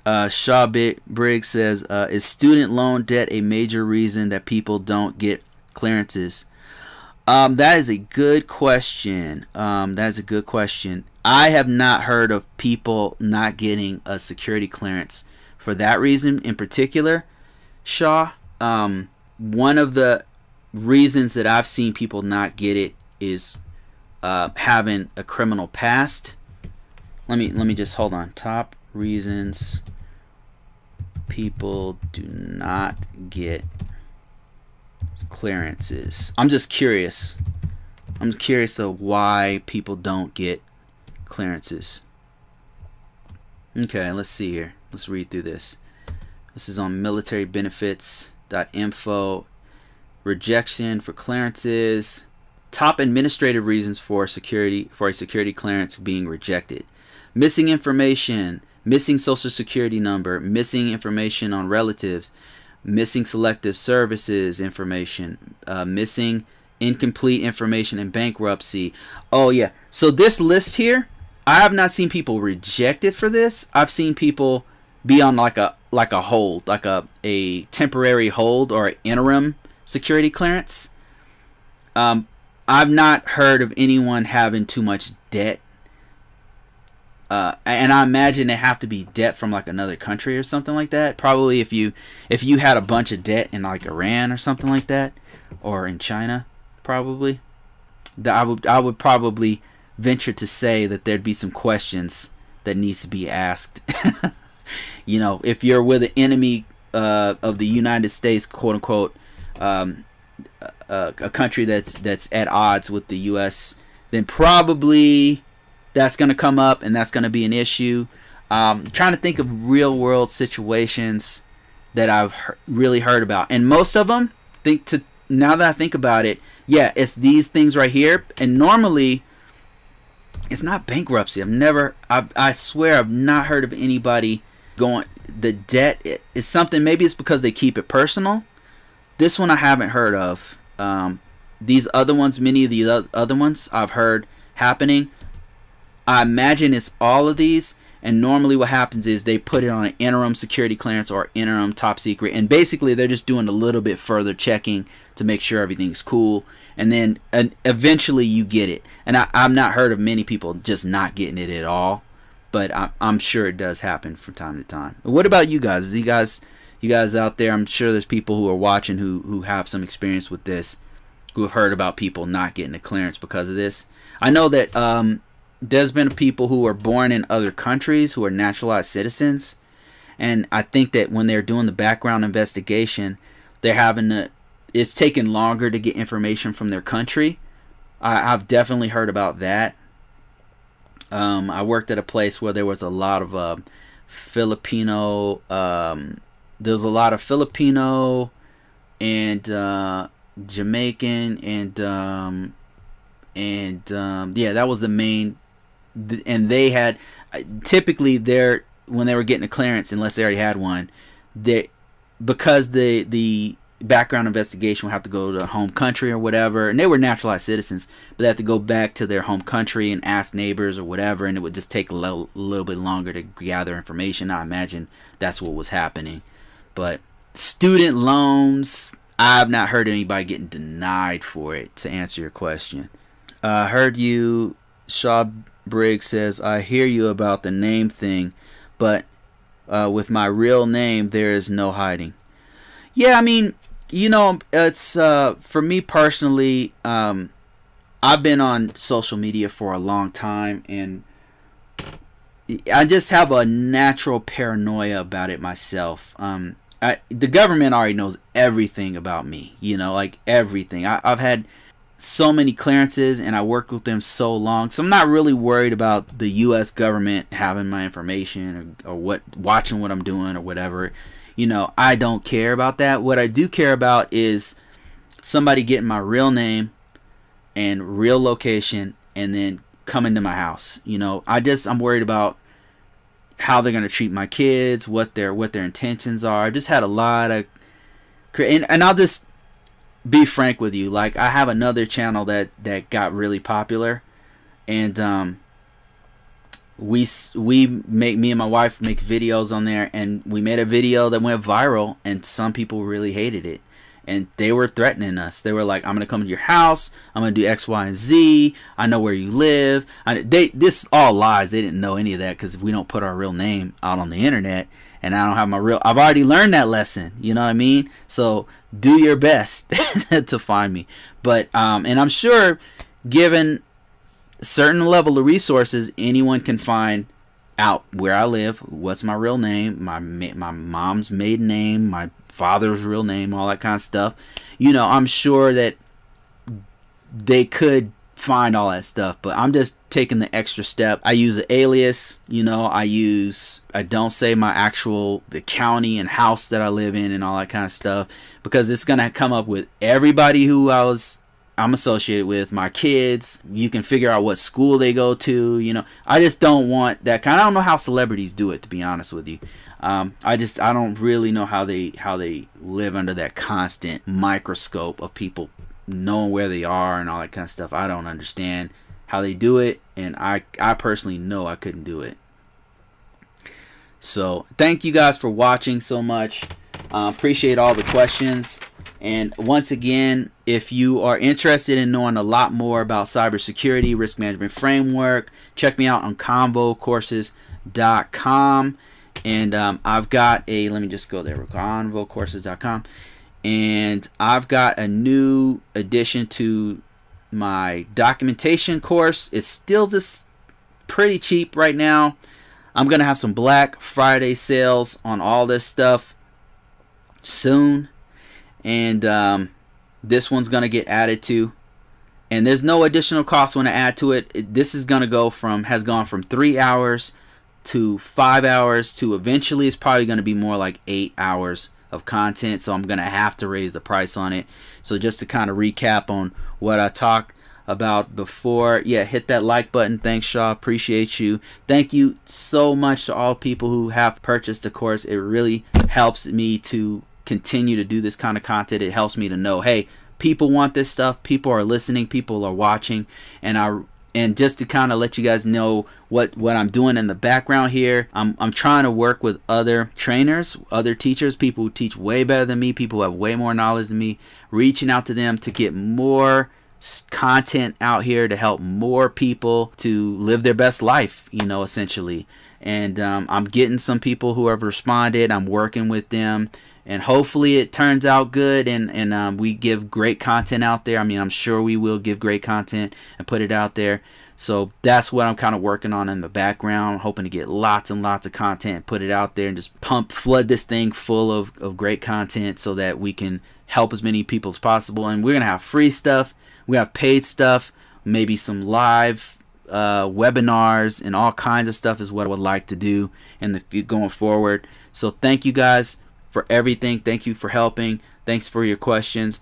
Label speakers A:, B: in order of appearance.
A: Briggs says, is student loan debt a major reason that people don't get clearances? That is a good question. I have not heard of people not getting a security clearance for that reason in particular, Shaw. One of the reasons that I've seen people not get it is having a criminal past. Let me just hold on. Top reasons people do not get clearances. I'm just curious. I'm curious of why people don't get clearances. Okay, let's see here. Let's read through this. This is on militarybenefits.info. Rejection for clearances. Top administrative reasons for a security clearance being rejected. Missing information, missing social security number, missing information on relatives, missing selective services information, missing incomplete information in bankruptcy. Oh yeah. So this list here, I have not seen people rejected for this. I've seen people be on like a hold, like a temporary hold or an interim security clearance. I've not heard of anyone having too much debt. And I imagine they have to be debt from like another country or something like that. Probably if you had a bunch of debt in like Iran or something like that, or in China, probably. I would probably venture to say that there'd be some questions that needs to be asked. You know, if you're with an enemy of the United States, quote unquote, a country that's at odds with the U.S., then probably that's going to come up and that's going to be an issue. Trying to think of real world situations that I've really heard about, and most of them, now that I think about it, yeah, it's these things right here. And normally it's not bankruptcy. I swear I've not heard of anybody going, the debt is something, maybe it's because they keep it personal. This one I haven't heard of. These other ones, many of the other ones I've heard happening. I imagine it's all of these, and normally what happens is they put it on an interim security clearance or interim top secret, and basically they're just doing a little bit further checking to make sure everything's cool, and then eventually you get it. And I've not heard of many people just not getting it at all, but I'm sure it does happen from time to time. What about you guys? You guys out there, I'm sure there's people who are watching who have some experience with this, who have heard about people not getting a clearance because of this. I know that there's been people who are born in other countries who are naturalized citizens, and I think that when they're doing the background investigation, it's taking longer to get information from their country. I've definitely heard about that. I worked at a place where there was a lot of Filipino. There's a lot of Filipino and Jamaican and yeah, that was the main. And they had typically when they were getting a clearance, unless they already had one, because the background investigation would have to go to home country or whatever, and they were naturalized citizens, but they had to go back to their home country and ask neighbors or whatever, and it would just take a little bit longer to gather information. I imagine that's what was happening. But student loans, I've not heard anybody getting denied for it, to answer your question. I heard you, Shaw Briggs says, I hear you about the name thing, but with my real name, there is no hiding. Yeah, I mean, it's for me personally, I've been on social media for a long time, and I just have a natural paranoia about it myself. The government already knows everything about me, like everything. I've had so many clearances, and I worked with them so long, so I'm not really worried about the U.S. government having my information or watching what I'm doing or whatever. I don't care about that. What I do care about is somebody getting my real name and real location and then coming to my house. I'm worried about how they're going to treat my kids, what their intentions are. I just had a lot of, and I'll just be frank with you. Like, I have another channel that got really popular, and me and my wife make videos on there, and we made a video that went viral, and some people really hated it. And they were threatening us. They were like, I'm going to come to your house. I'm going to do X, Y, and Z. I know where you live. This all lies. They didn't know any of that because we don't put our real name out on the internet. And I don't have I've already learned that lesson. You know what I mean? So do your best to find me. But, and I'm sure given a certain level of resources, anyone can find out where I live, what's my real name, my mom's maiden name, my father's real name, all that kind of stuff. You know, I'm sure that they could find all that stuff, but I'm just taking the extra step. I use an alias, you know, I don't say the county and house that I live in and all that kind of stuff, because it's going to come up with everybody who I'm associated with, my kids. You can figure out what school they go to. You know, I just don't want that kind. I don't know how celebrities do it, to be honest with you. I don't really know how they live under that constant microscope of people knowing where they are and all that kind of stuff. I don't understand how they do it, and I personally know I couldn't do it. So thank you guys for watching so much. Appreciate all the questions. And once again, if you are interested in knowing a lot more about cybersecurity, risk management framework, check me out on ConvoCourses.com. And I've got let me just go there, ConvoCourses.com. And I've got a new addition to my documentation course. It's still just pretty cheap right now. I'm going to have some Black Friday sales on all this stuff soon. And this one's going to get added to. And there's no additional cost when I add to it. This is going to has gone from 3 hours to 5 hours to eventually it's probably going to be more like 8 hours of content. So I'm going to have to raise the price on it. So just to kind of recap on what I talked about before, yeah, hit that like button. Thanks, Shaw. Appreciate you. Thank you so much to all people who have purchased the course. It really helps me to continue to do this kind of content. It helps me to know, hey, people want this stuff, people are listening, people are watching, and just to kind of let you guys know what I'm doing in the background here, I'm trying to work with other trainers, other teachers, people who teach way better than me, people who have way more knowledge than me, reaching out to them to get more content out here to help more people to live their best life, you know, essentially. And I'm getting some people who have responded. I'm working with them, and hopefully it turns out good, and we give great content out there. I mean, I'm sure we will give great content and put it out there. So that's what I'm kind of working on in the background, hoping to get lots and lots of content and put it out there and just flood this thing full of great content so that we can help as many people as possible. And we're going to have free stuff. We have paid stuff, maybe some live webinars and all kinds of stuff is what I would like to do in the going forward. So thank you guys for everything. Thank you for helping. Thanks for your questions.